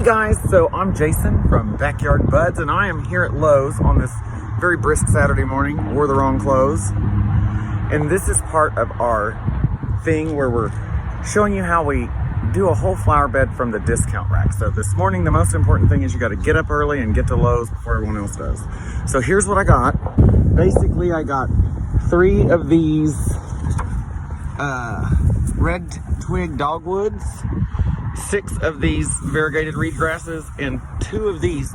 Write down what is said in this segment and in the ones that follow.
Guys, so I'm Jason from Backyard Buds, and I am here at Lowe's on this very brisk Saturday morning. Wore the wrong clothes, and this is part of our thing where we're showing you how we do a whole flower bed from the discount rack. So this morning, the most important thing is you got to get up early and get to Lowe's before everyone else does. So here's what I got. Basically, I got 3 of these red twig dogwoods, 6 of these variegated reed grasses, and 2 of these.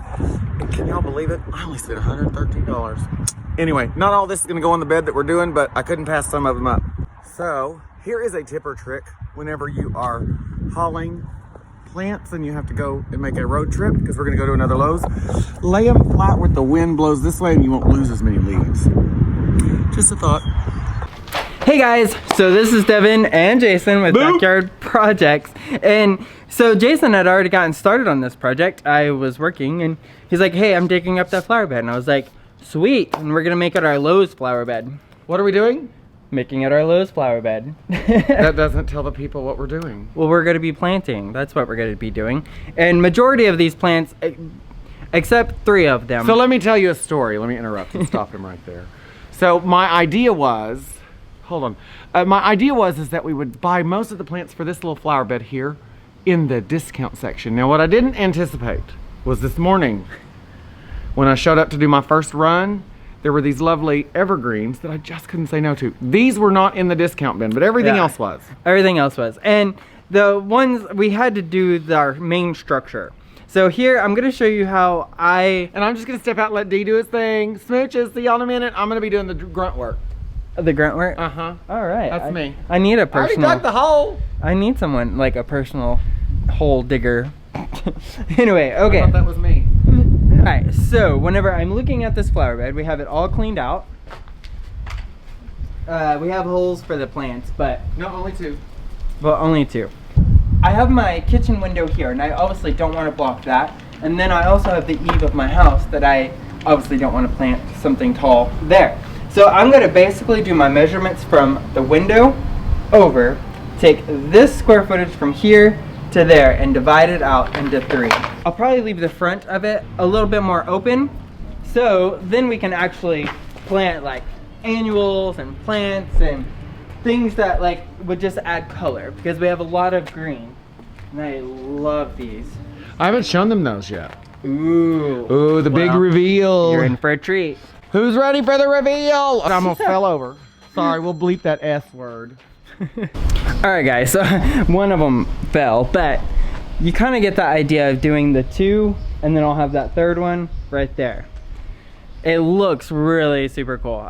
And can y'all believe it? I only spent $113. Anyway, not all this is gonna go on the bed that we're doing, but I couldn't pass some of them up. So here is a tipper trick whenever you are hauling plants and you have to go and make a road trip, because we're gonna go to another Lowe's. Lay them flat where the wind blows this way and you won't lose as many leaves. Just a thought. Hey guys, so this is Devin and Jason with Backyard Projects. And so Jason had already gotten started on this project. I was working and he's like, hey, I'm digging up that flower bed. And I was like, sweet, and we're gonna make it our Lowe's flower bed. What are we doing? Making it our Lowe's flower bed. That doesn't tell the people what we're doing. Well, we're gonna be planting. That's what we're gonna be doing. And majority of these plants, except 3 of them. So let me tell you a story. Let me interrupt and stop him right there. So my idea was, hold on. My idea was that we would buy most of the plants for this little flower bed here in the discount section. Now what I didn't anticipate was this morning when I showed up to do my first run, there were these lovely evergreens that I just couldn't say no to. These were not in the discount bin, but everything else was. Everything else was. And the ones we had to do our main structure. So here, I'm gonna show you how and I'm just gonna step out and let D do his thing. Smooches, see y'all in a minute. I'm gonna be doing the grunt work. The grunt work? Uh-huh. All right. That's me. I need a personal. I already dug the hole. I need someone, like a personal hole digger. Anyway, okay. I thought that was me. All right, so whenever I'm looking at this flower bed, we have it all cleaned out. We have holes for the plants, but... No, only 2. Well, only 2. I have my kitchen window here, and I obviously don't want to block that. And then I also have the eave of my house that I obviously don't want to plant something tall there. So I'm going to basically do my measurements from the window over, take this square footage from here to there, and divide it out into 3. I'll probably leave the front of it a little bit more open, so then we can actually plant like annuals and plants and things that like would just add color, because we have a lot of green, and I love these. I haven't shown them those yet. Ooh. Ooh, the big reveal. You're in for a treat. Who's ready for the reveal? I almost fell over. Sorry, we'll bleep that S word. Alright guys, so one of them fell, but you kind of get the idea of doing the 2, and then I'll have that 3rd one right there. It looks really super cool.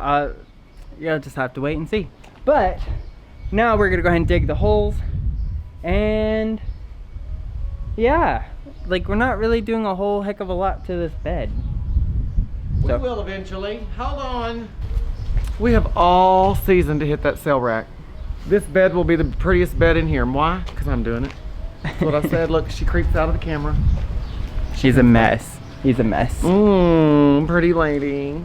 You'll just have to wait and see. But now we're gonna go ahead and dig the holes, and yeah, like we're not really doing a whole heck of a lot to this bed. We will eventually. Hold on. We have all season to hit that cell rack. This bed will be the prettiest bed in here. Why? Because I'm doing it. That's what I said. Look, she creeps out of the camera. She's a mess. He's a mess. Pretty lady.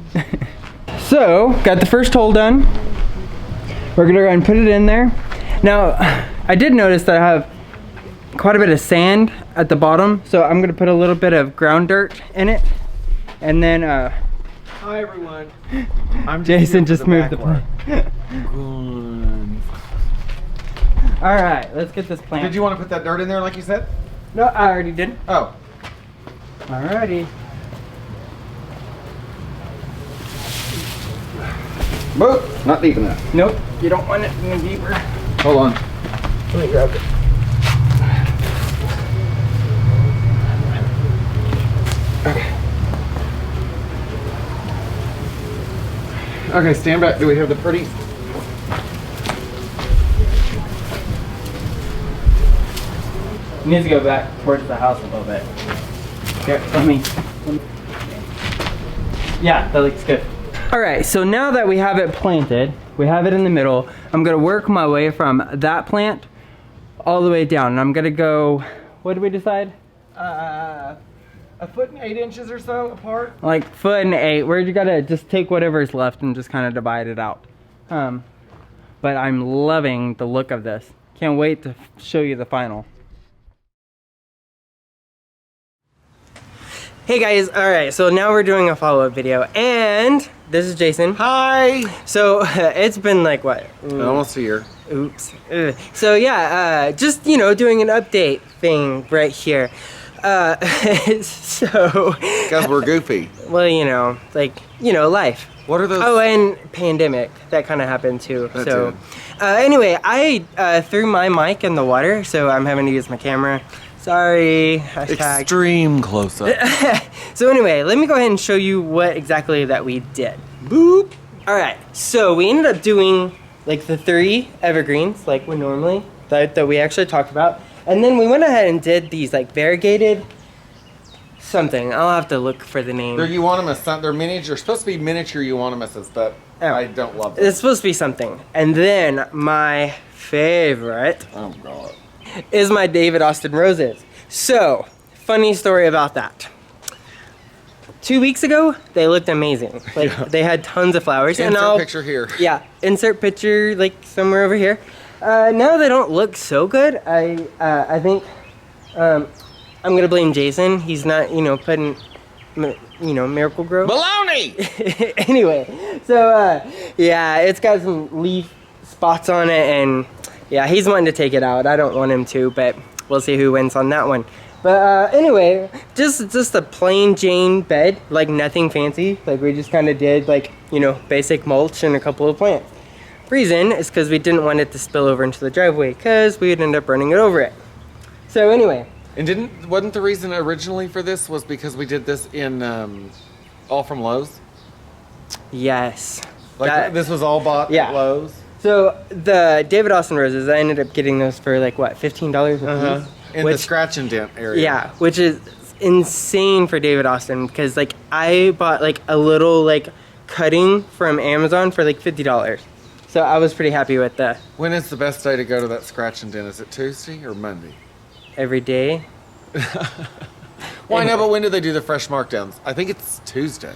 So, got the first hole done. We're gonna go ahead and put it in there. Now, I did notice that I have quite a bit of sand at the bottom, so I'm gonna put a little bit of ground dirt in it. And then, hi everyone. Jason just moved the plant. All right, let's get this plant. Did you want to put that dirt in there like you said? No, I already did. Oh. Alrighty. Boop. Not deep enough. Nope, you don't want it any deeper. Hold on. Let me grab it. Okay, stand back. Do we have the pretty? You need to go back towards the house a little bit. Here, let me. Yeah, that looks good. All right, so now that we have it planted, we have it in the middle, I'm gonna work my way from that plant all the way down. And I'm gonna go, what did we decide? 1 foot and 8 inches or so apart. Like 1 foot and 8, where you gotta just take whatever's left and just kind of divide it out. But I'm loving the look of this. Can't wait to show you the final. Hey guys, alright, so now we're doing a follow-up video, and this is Jason. Hi. So, it's been like what? Almost a year. Oops. Ugh. So yeah, just, you know, doing an update thing right here. So... Guys, we're goofy. Well, you know, like, you know, life. What are those? Oh, and pandemic. That kind of happened too. That so, did. Anyway, I threw my mic in the water, so I'm having to use my camera. Sorry. Hashtag. Extreme close-up. So anyway, let me go ahead and show you what exactly that we did. Boop. Alright, so we ended up doing like the 3 evergreens, like we normally, that we actually talked about. And then we went ahead and did these like variegated something. I'll have to look for the name. They're euonymus. They're miniature. They're supposed to be miniature euonymuses, but Oh. I don't love them. It's supposed to be something. And then my favorite Oh, God. is my David Austin roses. So, funny story about that. 2 weeks ago, they looked amazing. Like, Yeah. they had tons of flowers. Insert picture here. Yeah, insert picture like somewhere over here. Now they don't look so good. I think I'm gonna blame Jason. He's not, you know, putting, you know, Miracle Grow. Baloney! Anyway, so yeah, it's got some leaf spots on it, and yeah, he's wanting to take it out. I don't want him to, but we'll see who wins on that one. But anyway, just a plain Jane bed, like nothing fancy. Like we just kind of did like, you know, basic mulch and a couple of plants. Reason is because we didn't want it to spill over into the driveway, because we would end up running it over it. So anyway. And wasn't the reason originally for this was because we did this in all from Lowe's? Yes. Like this was all bought Yeah. at Lowe's? So the David Austin roses, I ended up getting those for like what, $15 a piece? In the scratch and dent area. Yeah, which is insane for David Austin, because like I bought like a little like cutting from Amazon for like $50. So I was pretty happy with that. When is the best day to go to that scratch and dent? Is it Tuesday or Monday? Every day. Well, I know, but when do they do the fresh markdowns? I think it's Tuesday.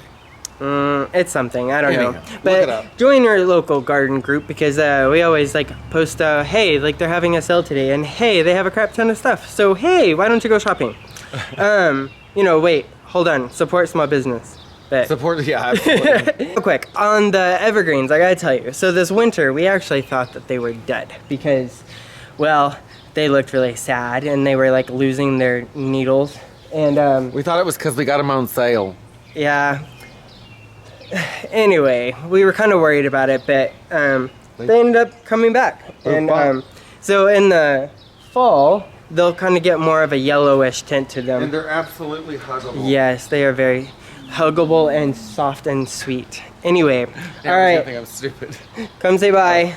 It's something, I don't know. Anyhow, look But it up. join our local garden group, because we always like post, hey, like they're having a sale today, and hey, they have a crap ton of stuff. So hey, why don't you go shopping? You know, wait, hold on, support small business. But Support, yeah, absolutely. real quick, on the evergreens, I gotta tell you, so this winter, we actually thought that they were dead, because, well, they looked really sad, and they were like losing their needles, and We thought it was because we got them on sale. yeah. Anyway, we were kind of worried about it, but they ended up coming back. And wow. so in the fall, they'll kind of get more of a yellowish tint to them. And they're absolutely huggable. Yes, they are very huggable and soft and sweet. Anyway, Yeah, all I right, think I'm stupid. come say bye.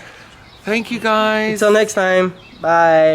Thank you, guys. Until next time, bye.